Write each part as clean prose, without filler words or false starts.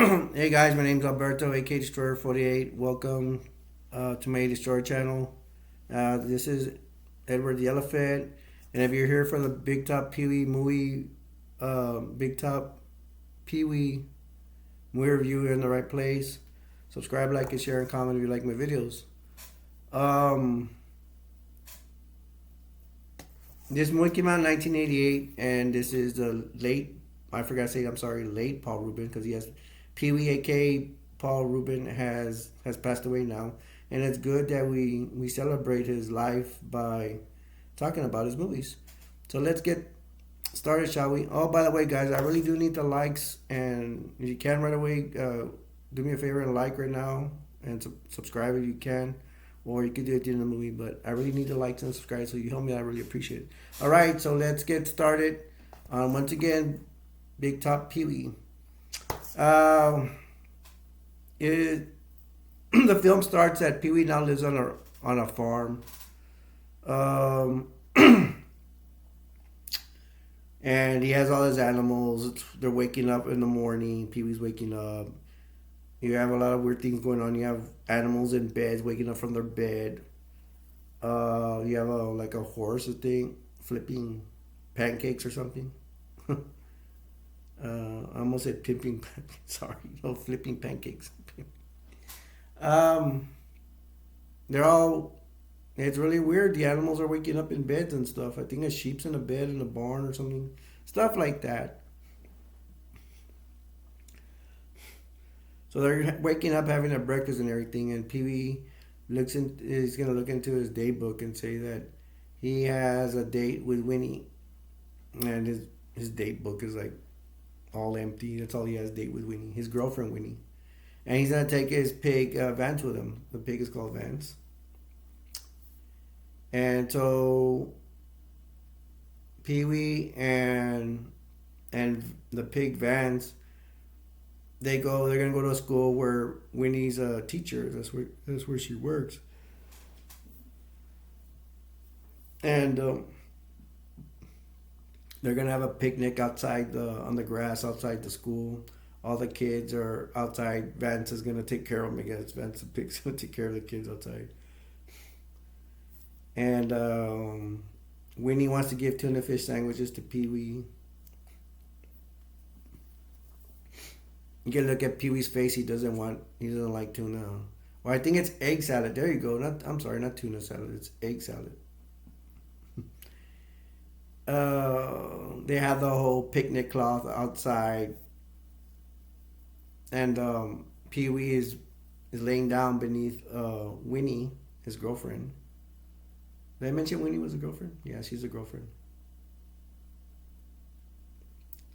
Hey guys, my name's Alberto, aka Destroyer 48. Welcome to my Destroyer channel. This is Edward the Elephant, and if you're here for the Big Top Pee Wee movie, Big Top Pee Wee movie review, you're in the right place. Subscribe, like, and share, and comment if you like my videos. Um, this movie came out in 1988, and this is the late, I forgot to say, I'm sorry, late Paul Rubin, because he has Pee Wee, aka Paul Rubin, has passed away now, and it's good that we celebrate his life by talking about his movies. So let's get started, shall we? Oh, by the way, guys, I really do need the likes, and if you can right away, do me a favor and like right now, and subscribe if you can, or you could do it at the end of the movie. But I really need the likes and subscribe, so you help me. I really appreciate it. All right, so let's get started. Once again, Big Top Pee Wee. It the film starts that Pee Wee now lives on a farm, um, and he has all his animals. They're waking up in the morning. Pee Wee's waking up. You have a lot of weird things going on. You have animals in beds waking up from their bed. You have like a horse, I think, flipping pancakes or something. I almost said pimping. Sorry, no, flipping pancakes. um, they're all. It's really weird. The animals are waking up in beds and stuff. I think a sheep's in a bed in a barn or something. Stuff like that. So they're waking up, having their breakfast and everything. And Pee Wee is gonna look into his day book and say that he has a date with Winnie, and his date book is like all empty. That's all he has, date with Winnie, his girlfriend Winnie. And he's gonna take his pig Vance with him. The pig is called Vance. And so Pee Wee and the pig Vance, they're gonna go to a school where Winnie's a teacher. That's where she works. And they're gonna have a picnic outside on the grass outside the school. All the kids are outside. Vance is gonna take care of them. I guess Vance the pig's gonna take care of the kids outside. And Winnie wants to give tuna fish sandwiches to Pee Wee. You can look at Pee Wee's face. He doesn't like tuna. Well, I think it's egg salad. There you go. I'm sorry, not tuna salad. It's egg salad. They have the whole picnic cloth outside, and Pee Wee is laying down beneath Winnie, his girlfriend. Did I mention Winnie was a girlfriend? Yeah, she's a girlfriend.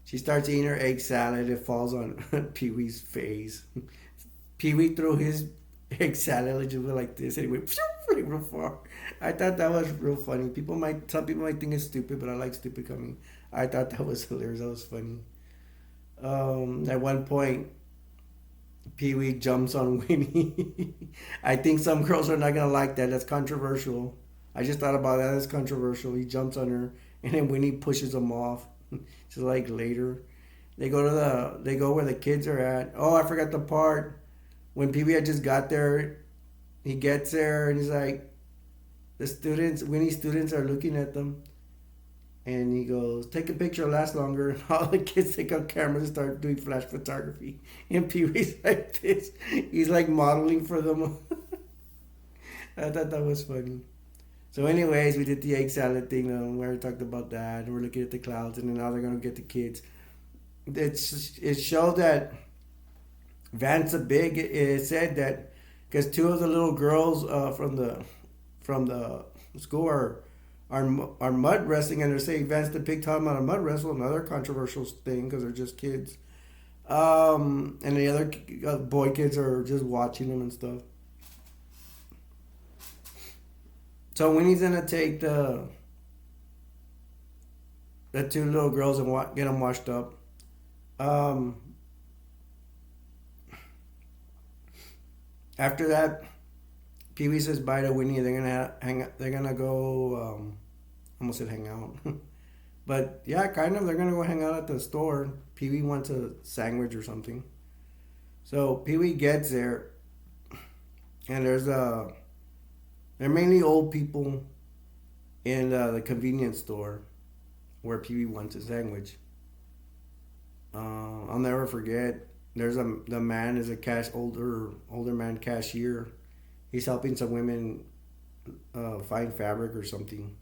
She starts eating her egg salad. It falls on Pee Wee's face. Pee Wee threw his egg salad just like this, and it went real far. I thought that was real funny. Some people might think it's stupid, but I like stupid coming. I thought that was hilarious. That was funny. At one point, Pee Wee jumps on Winnie. I think some girls are not gonna like that. That's controversial. I just thought about that. That's controversial. He jumps on her, and then Winnie pushes him off. Just like later, they go where the kids are at. Oh, I forgot the part when Pee Wee had just got there. He gets there and he's like, Winnie's students are looking at them, and he goes, "Take a picture, lasts longer." And all the kids take out cameras and start doing flash photography. And Pee Wee's like this. He's like modeling for them. I thought that was funny. So, anyways, we did the egg salad thing. Where we talked about that, and we're looking at the clouds, and then now they're gonna get the kids. It showed that Vance the Big. It said that because two of the little girls from the school are mud wrestling, and they're saying Vance the Pig taught them how to mud wrestle. Another controversial thing because they're just kids. And the other boy kids are just watching them and stuff. So Winnie's gonna take the two little girls and get them washed up. After that, Pee Wee says bye to Winnie. They're gonna hang. They're gonna go. Almost said hang out, but yeah, kind of. They're gonna go hang out at the store. Pee Wee wants a sandwich or something. So Pee Wee gets there, and they're mainly old people in the convenience store where Pee Wee wants a sandwich. I'll never forget. The man is a older man cashier. He's helping some women find fabric or something.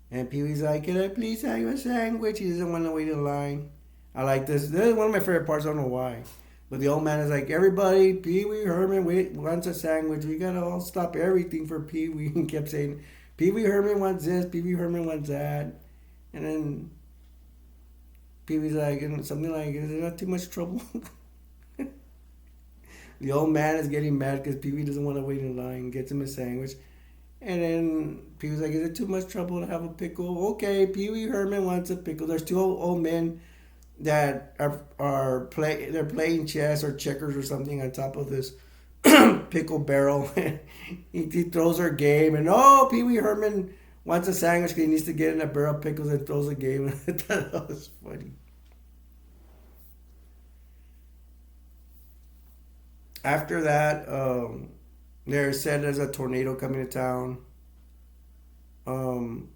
And Pee Wee's like, "Can I please have you a sandwich?" He doesn't want to wait in line. I like this. This is one of my favorite parts. I don't know why. But the old man is like, "Everybody, Pee Wee Herman wants a sandwich. We gotta all stop everything for Pee Wee." He kept saying, "Pee Wee Herman wants this. Pee Wee Herman wants that." And then Pee Wee's like, and something like, "Is it not too much trouble?" The old man is getting mad because Pee Wee doesn't want to wait in line. Gets him a sandwich. And then Pee Wee's like, "Is it too much trouble to have a pickle?" Okay, Pee Wee Herman wants a pickle. There's two old men that they're playing chess or checkers or something on top of this pickle barrel. He throws her game, and Pee Wee Herman wants a sandwich because he needs to get in a barrel of pickles and throws a game. I thought that was funny. After that, they're said there's a tornado coming to town. Um,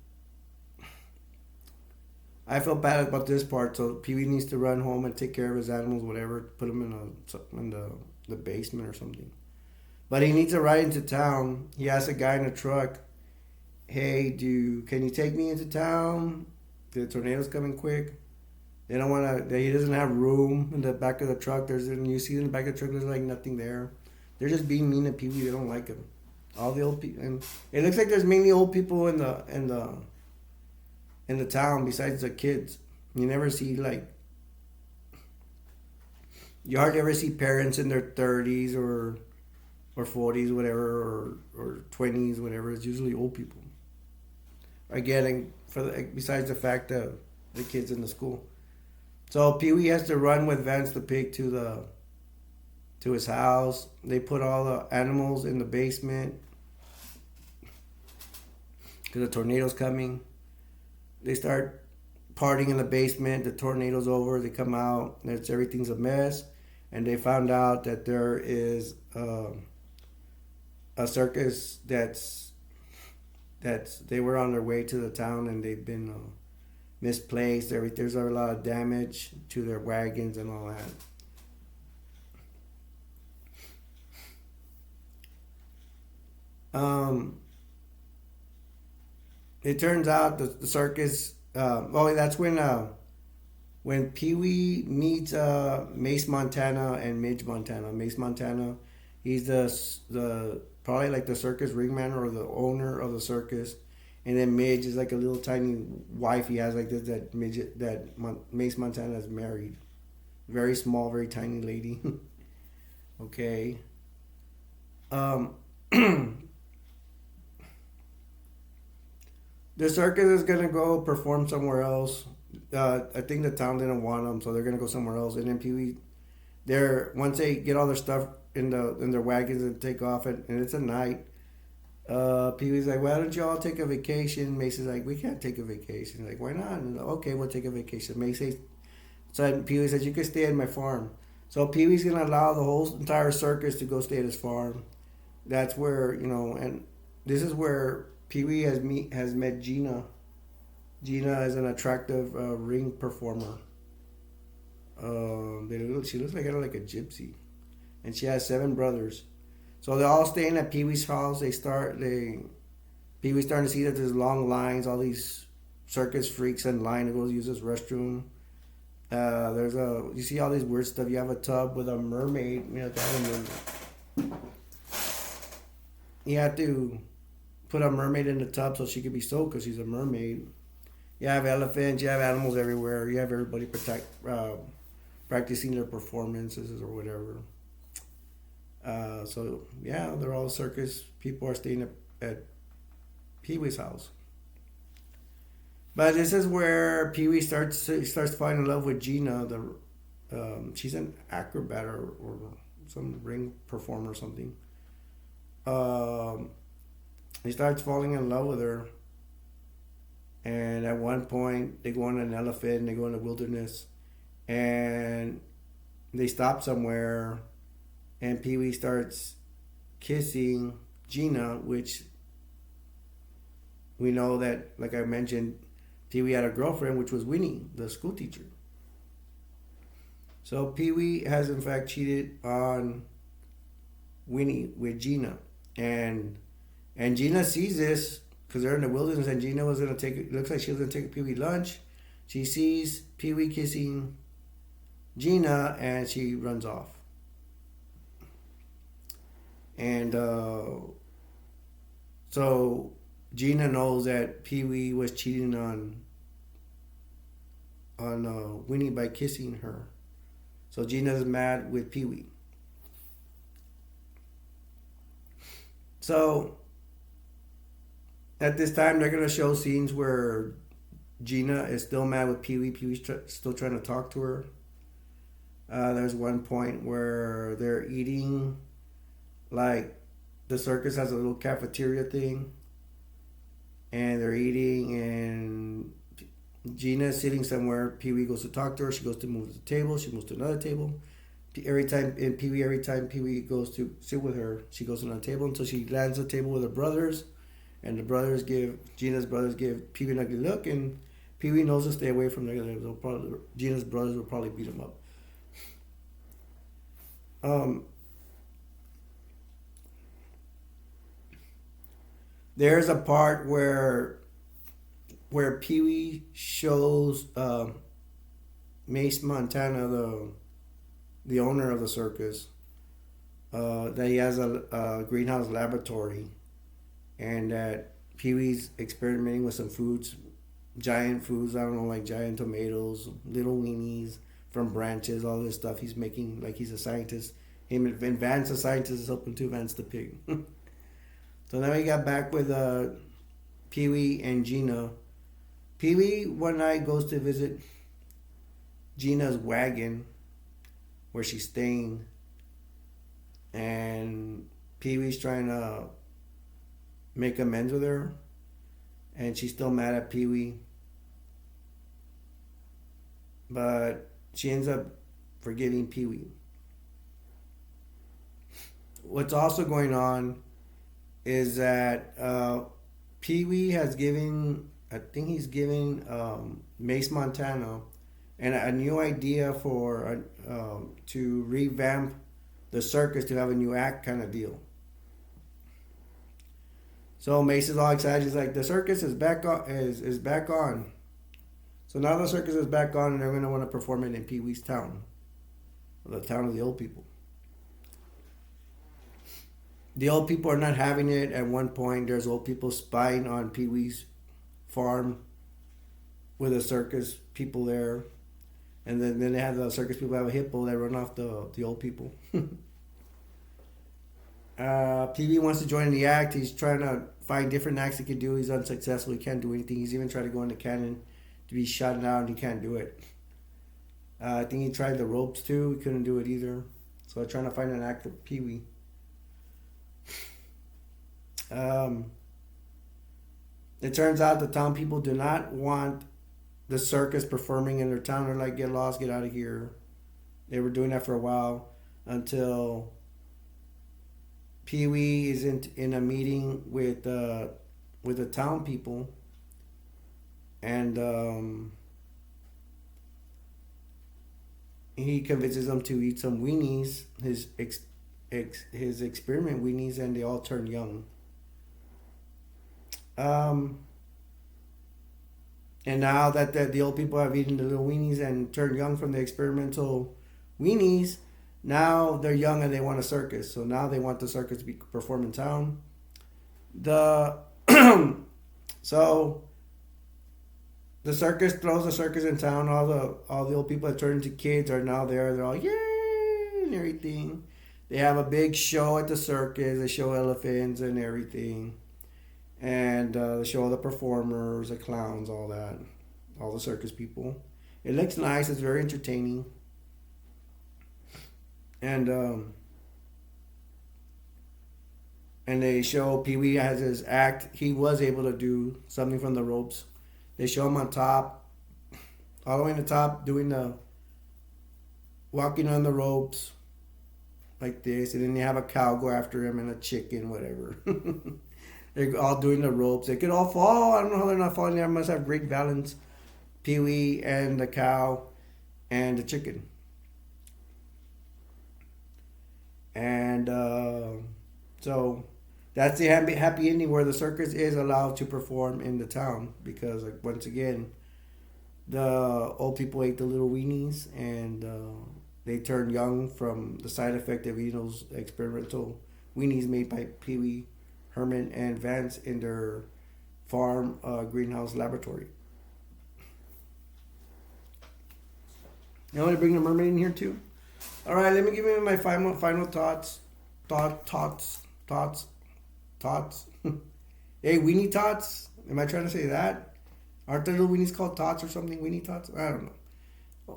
I felt bad about this part, so Pee Wee needs to run home and take care of his animals, whatever. Put them in the basement or something. But he needs to ride into town. He asks a guy in a truck, "Hey, can you take me into town? The tornado's coming quick." They don't want to. He doesn't have room in the back of the truck. You see in the back of the truck, there's like nothing there. They're just being mean to Pee Wee. They don't like him. All the old people, and it looks like there's mainly old people in the town besides the kids. You never see you hardly ever see parents in their 30s or 40s, whatever, or 20s, whatever. It's usually old people. Again, besides the fact that the kids in the school. So Pee Wee has to run with Vance the pig to his house. They put all the animals in the basement because the tornado's coming. They start partying in the basement. The tornado's over. They come out. Everything's a mess, and they found out that there is a circus that's they were on their way to the town and they've been misplaced. There's a lot of damage to their wagons and all that. Um, it turns out the circus. That's when Pee Wee meets Mace Montana and Midge Montana. Mace Montana, he's the probably like the circus ringman or the owner of the circus, and then Midge is like a little tiny wife he has like this Mace Montana is married, very small, very tiny lady. Okay. Um, the circus is gonna go perform somewhere else. I think the town didn't want them, so they're gonna go somewhere else. And then Pee Wee, once they get all their stuff in their wagons and take off, and it's a night. Pee Wee's like, "Why don't you all take a vacation?" Mace is like, "We can't take a vacation." Like, "Why not?" And, "Okay, we'll take a vacation." Mace says, so Pee Wee says, "You can stay at my farm." So Pee Wee's gonna allow the whole entire circus to go stay at his farm. That's where and this is where Pee Wee has met Gina. Gina is an attractive ring performer. She looks like a gypsy, and she has 7 brothers. So they're all staying at Pee Wee's house. Pee Wee's starting to see that there's long lines, all these circus freaks in line to go use this restroom. You see all these weird stuff. You have a tub with a mermaid. You have to put a mermaid in the tub so she could be soaked because she's a mermaid. You have elephants. You have animals everywhere. You have everybody practicing their performances or whatever. They're all circus people are staying at Pee Wee's house. But this is where Pee Wee starts falling in love with Gina. She's an acrobat or some ring performer or something. He starts falling in love with her. And at one point, they go on an elephant and they go in the wilderness. And they stop somewhere, and Pee Wee starts kissing Gina, which we know that, like I mentioned, Pee Wee had a girlfriend, which was Winnie, the school teacher. So Pee Wee has in fact cheated on Winnie with Gina, and Gina sees this because they're in the wilderness, and Gina was gonna take. It looks like she was gonna take Pee Wee lunch. She sees Pee Wee kissing Gina, and she runs off. And so Gina knows that Pee Wee was cheating on Winnie by kissing her. So Gina's mad with Pee Wee. So at this time, they're gonna show scenes where Gina is still mad with Pee Wee. Pee Wee's still trying to talk to her. There's one point where they're eating, like the circus has a little cafeteria thing, and they're eating, and Gina's sitting somewhere. Pee Wee goes to talk to her. She goes to move to the table. She moves to another table. Every time Pee Wee goes to sit with her, she goes to another table until she lands at the table with her brothers, and Gina's brothers give Pee Wee an ugly look, and Pee Wee knows to stay away from them. Gina's brothers will probably beat him up. There's a part where Pee Wee shows Mace Montana, the owner of the circus, that he has a greenhouse laboratory, and that Pee Wee's experimenting with some foods, giant foods. I don't know, like giant tomatoes, little weenies from branches, all this stuff. He's making like he's a scientist. Him and Vance, the scientist, is helping to Vance the pig. So now we got back with Pee Wee and Gina. Pee Wee one night goes to visit Gina's wagon where she's staying, and Pee Wee's trying to make amends with her, and she's still mad at Pee Wee, but she ends up forgiving Pee Wee. What's also going on is that Pee Wee has given, I think he's giving Mace Montana and a new idea for to revamp the circus to have a new act kind of deal. So Mace is all excited. He's like, the circus is back on. Is back on. So now the circus is back on, and they're going to want to perform it in Pee Wee's town, the town of the old people. The old people are not having it. At one point, there's old people spying on Pee Wee's farm with the circus people there. And then they have the circus people have a hippo that run off the old people. Pee Wee wants to join the act. He's trying to find different acts he can do. He's unsuccessful. He can't do anything. He's even tried to go in the cannon to be shot down, and he can't do it. I think he tried the ropes too. He couldn't do it either. So I'm trying to find an act for Pee Wee. It turns out the town people do not want the circus performing in their town. They're like, get lost, get out of here. They were doing that for a while until Pee Wee is in a meeting with the town people, and he convinces them to eat some weenies, his experiment weenies, and they all turn young. And now that the old people have eaten the little weenies and turned young from the experimental weenies, now they're young and they want a circus. So now they want the circus to be performed in town. So the circus throws the circus in town. All the old people that turned into kids are now there. They're all yay and everything. They have a big show at the circus. They show elephants and everything. And they show all the performers, the clowns, all that. All the circus people. It looks nice. It's very entertaining. And they show Pee Wee has his act. He was able to do something from the ropes. They show him on top, all the way in the top, doing walking on the ropes like this, and then you have a cow go after him and a chicken, whatever. They're all doing the ropes. They could all fall. I don't know how they're not falling. They must have great balance. Pee Wee and the cow and the chicken. And so that's the happy ending where the circus is allowed to perform in the town because, like, once again, the old people ate the little weenies and they turned young from the side effect of eating those experimental weenies made by Pee Wee, Herman, and Vance in their farm greenhouse laboratory. You want to bring the mermaid in here too? All right, let me give you my final thoughts. Thoughts. Hey, weenie tots. Am I trying to say that? Aren't the little weenies called tots or something? Weenie tots? I don't know.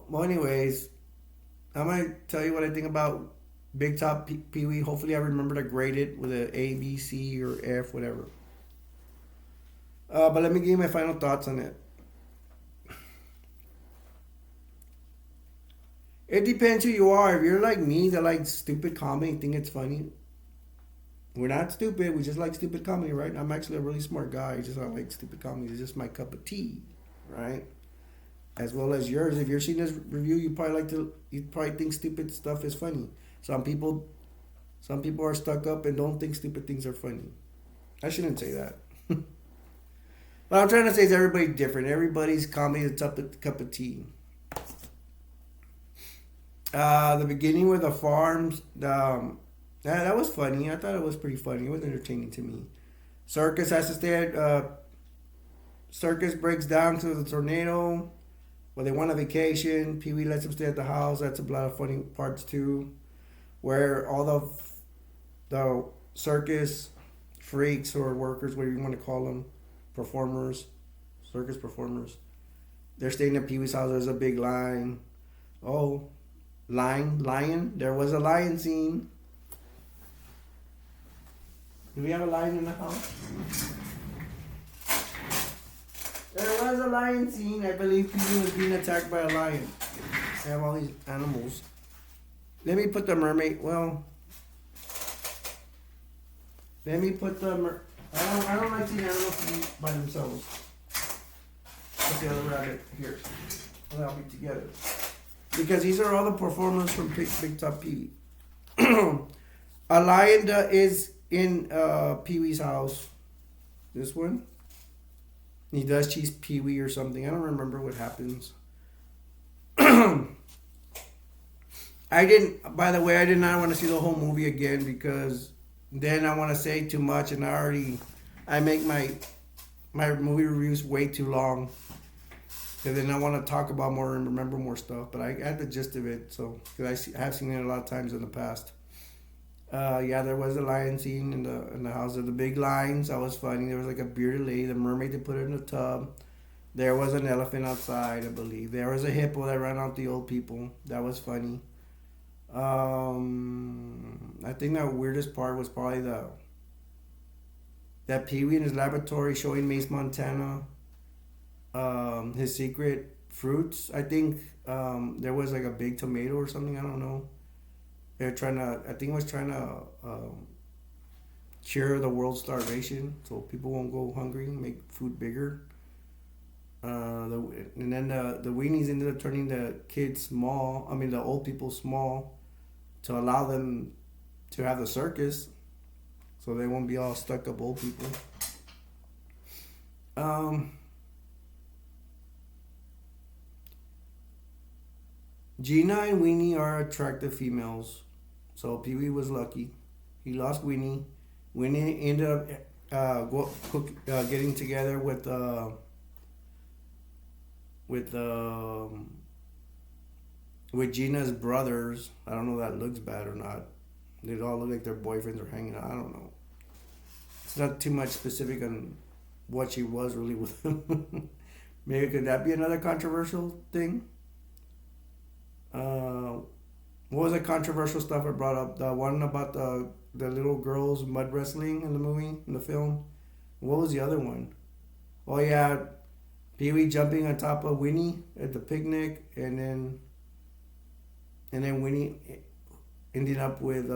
Well, anyways, I'm gonna tell you what I think about Big Top Pee Wee. Hopefully, I remember to grade it with an A, B, C, or F, whatever. But let me give you my final thoughts on it. It depends who you are. If you're like me that likes stupid comedy and think it's funny, we're not stupid. We just like stupid comedy, right? I'm actually a really smart guy. I just don't like stupid comedy. It's just my cup of tea, right? As well as yours. If you're seeing this review, you probably think stupid stuff is funny. Some people are stuck up and don't think stupid things are funny. I shouldn't say that. What I'm trying to say is everybody's different. Everybody's comedy is a cup of tea. The beginning with the farms, that was funny. I thought it was pretty funny. It was entertaining to me. Circus has to stay at, circus breaks down to the tornado. Well, they want a vacation. Pee Wee lets them stay at the house. That's a lot of funny parts too. Where all the circus freaks or workers, whatever you want to call them, performers, circus performers, they're staying at Pee Wee's house. There's a big line. Oh, lion. There was a lion scene. Do we have a lion in the house? There was a lion scene. I believe Pee Wee was being attacked by a lion. They have all these animals. Let me put the mermaid. Well, let me put the. I don't like seeing animals by themselves. Put the other rabbit here. They'll be together. Because these are all the performers from Big Top Pee Wee. A lion is in Pee Wee's house. This one. He does cheese Pee Wee or something. I don't remember what happens. By the way, I did not want to see the whole movie again because then I want to say too much and I make my movie reviews way too long. And then I want to talk about more and remember more stuff. But I had the gist of it, so because I have seen it a lot of times in the past. Yeah, there was a lion scene in the house of the big lions. That was funny. There was like a bearded lady, the mermaid they put her in the tub. There was an elephant outside, I believe. There was a hippo that ran out the old people. That was funny. I think the weirdest part was probably that Pee Wee in his laboratory showing Mace Montana his secret fruits. I think there was like a big tomato or something. I don't know. I think it was trying to cure the world's starvation so people won't go hungry, make food bigger. And then the weenies ended up turning the kids small. I mean, the old people small to allow them to have the circus so they won't be all stuck up old people. Gina and Weenie are attractive females. So Pee Wee was lucky. He lost Weenie. Weenie ended up getting together with Gina's brothers. I don't know if that looks bad or not. They all look like their boyfriends are hanging out. I don't know. It's not too much specific on what she was really with them. Maybe could that be another controversial thing? What was the controversial stuff I brought up? The one about the little girls mud wrestling in the movie, in the film. What was the other one? Oh yeah, Pee Wee jumping on top of Winnie at the picnic, and and then Winnie ended up with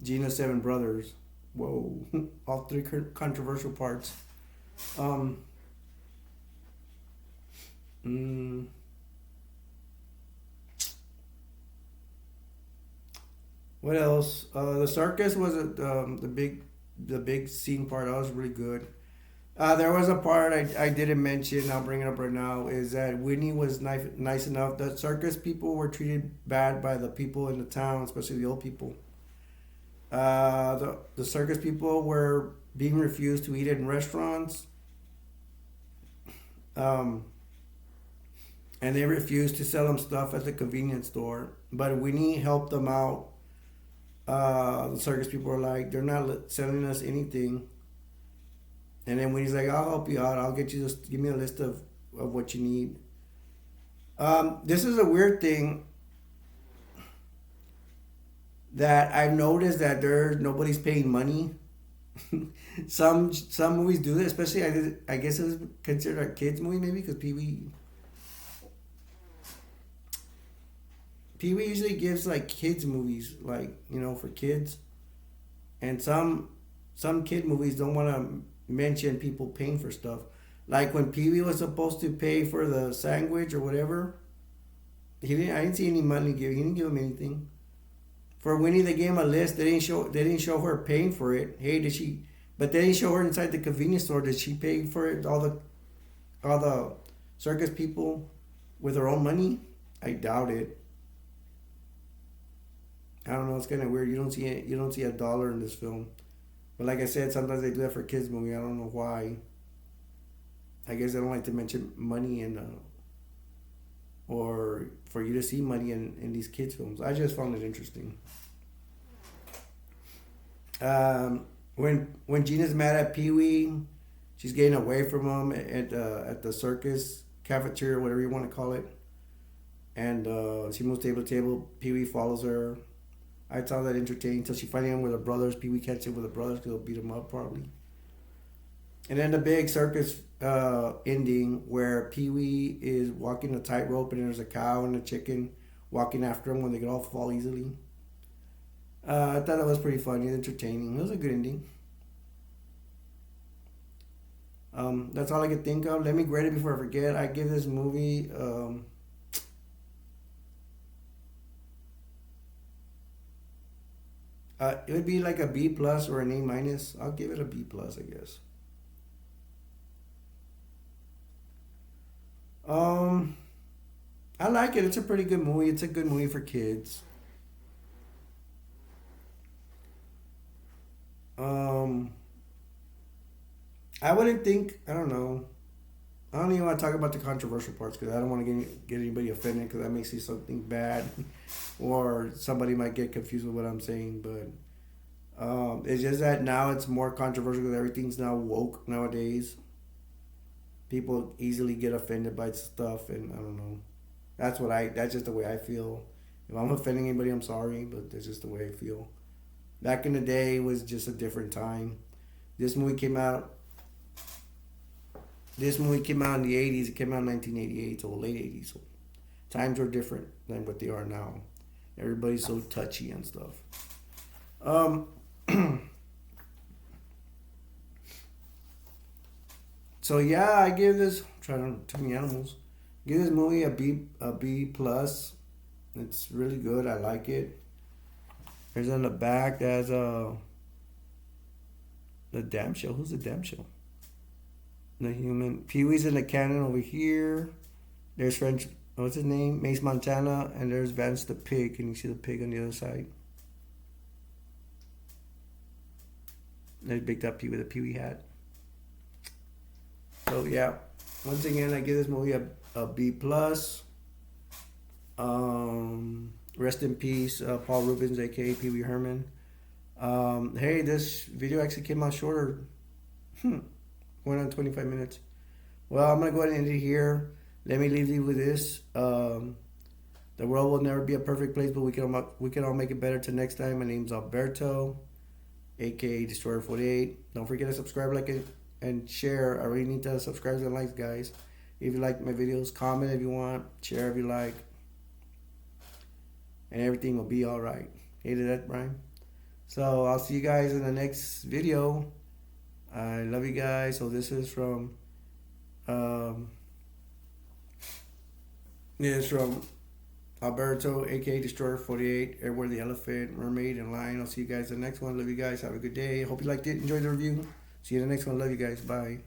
Gina's seven brothers. Whoa, all three controversial parts. Um, mm, what else? The circus was the big scene part. That was really good. There was a part I didn't mention. I'll bring it up right now. Is that Whitney was nice enough. The circus people were treated bad by the people in the town, especially the old people. The circus people were being refused to eat in restaurants, um, and they refused to sell them stuff at the convenience store. But Winnie helped them out. The circus people were like, they're not selling us anything. And then Winnie's like, I'll help you out. I'll get you just give me a list of what you need. This is a weird thing that I've noticed that nobody's paying money. Some movies do this, especially I guess it was considered a kids movie maybe because Pee Wee usually gives like kids movies like for kids, and some kid movies don't want to mention people paying for stuff. Like when Pee Wee was supposed to pay for the sandwich or whatever, he didn't. I didn't see any money give. He didn't give him anything. For Winnie, they gave him a list. They didn't show her paying for it. Hey, did she? But they didn't show her inside the convenience store. Did she pay for it? All the circus people with her own money? I doubt it. I don't know. It's kind of weird. You don't see a dollar in this film. But like I said, sometimes they do that for kids movie. I don't know why. I guess they don't like to mention money or for you to see money in these kids films. I just found it interesting. When Gina's mad at Pee Wee, she's getting away from him at the circus cafeteria, whatever you want to call it, and she moves table to table. Pee Wee follows her. I found that entertaining until she finally ends with her brothers. Pee Wee catches him with the brothers because he'll beat him up probably. And then the big circus ending where Pee Wee is walking a tightrope and there's a cow and a chicken walking after him when they could all fall easily. I thought that was pretty funny, entertaining. It was a good ending. That's all I could think of. Let me grade it before I forget. I give this movie it would be like a B plus or an A minus. I'll give it a B plus, I guess. Um, I like it. It's a pretty good movie. It's a good movie for kids. Um, I wouldn't think. I don't know. I don't even want to talk about the controversial parts because I don't want to get anybody offended because that makes it something bad, or somebody might get confused with what I'm saying. But it's just that now it's more controversial because everything's now woke nowadays. People easily get offended by stuff, and I don't know. That's just the way I feel. If I'm offending anybody, I'm sorry, but that's just the way I feel. Back in the day, it was just a different time. This movie came out. This movie came out in the '80s. It came out in 1988, so late '80s. So times were different than what they are now. Everybody's so touchy and stuff. Um, so yeah, I give this. I'm trying to too many animals. Give this movie a B plus. It's really good. I like it. There's on the back. There's the damn show. Who's the damn show? The human. Pee Wee's in the cannon over here. There's French. What's his name? Mace Montana. And there's Vance the pig. Can you see the pig on the other side? There's Big Up Pee with a Pee Wee hat. So yeah. Once again, I give this movie a B plus. Rest in peace, Paul Rubens, aka Pee Wee Herman. Hey, this video actually came out shorter. Went on 25 minutes. Well, I'm gonna go ahead and end it here. Let me leave you with this. The world will never be a perfect place, but we can all make it better till next time. My name's Alberto, aka Destroyer 48. Don't forget to subscribe, like it, and share. I really need to subscribe and likes, guys. If you like my videos, comment if you want, share if you like. and everything will be all right. Hated that, Brian. So I'll see you guys in the next video. I love you guys. So this is from um, Alberto, aka Destroyer 48, Edward the Elephant, Mermaid, and Lion. I'll see you guys in the next one. Love you guys. Have a good day. Hope you liked it. Enjoy the review. See you in the next one. Love you guys. Bye.